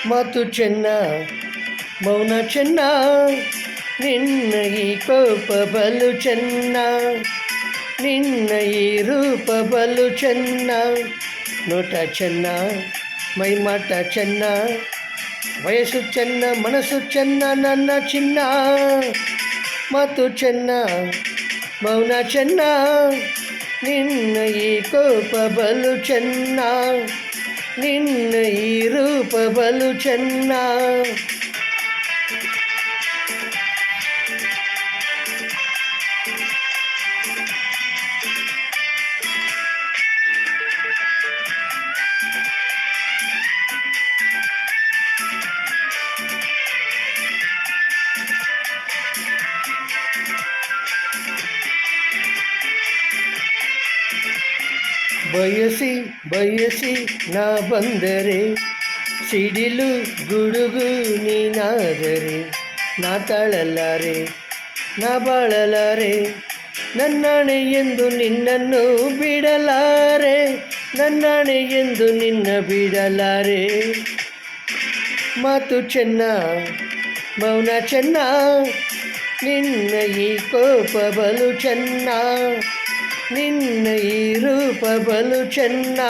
ಮಾತು ಚೆನ್ನ ಮೌನ ಚೆನ್ನ, ನಿನ್ನ ಈ ಕೋಪ ಬಲು ಚೆನ್ನ, ನಿನ್ನ ಈ ರೂಪ ಬಲು ಚೆನ್ನ. ನೋಟ ಚೆನ್ನ, ಮೈಮಾಟ ಚೆನ್ನ, ವಯಸ್ಸು ಚೆನ್ನ, ಮನಸ್ಸು ಚೆನ್ನ ನನ್ನ ಚಿನ್ನ. ಮಾತು ಚೆನ್ನ ಮೌನ ಚೆನ್ನ, ನಿನ್ನ ಈ ಕೋಪ ಬಲು ಚೆನ್ನ, ನಿನ್ನ ಈ ರೂಪ ಬಲು ಚೆನ್ನ. ಬಯಸಿ ಬಯಸಿ ನಾ ಬಂದರೆ, ಸಿಡಿಲು ಗುಡುಗು ನೀನಾದರೆ, ನಾ ತಾಳಲಾರೆ ನಾ ಬಾಳಲಾರೆ, ನನ್ನಾಣೆ ಎಂದು ನಿನ್ನನ್ನು ಬಿಡಲಾರೆ, ನನ್ನಾಣೆ ಎಂದು ನಿನ್ನ ಬಿಡಲಾರೆ. ಮಾತು ಚೆನ್ನ ಮೌನ ಚೆನ್ನ, ನಿನ್ನ ಈ ಕೋಪ ಬಲು ಚೆನ್ನ, ನಿನ್ನ ಈ ರೂಪ ಬಲು ಚೆನ್ನ.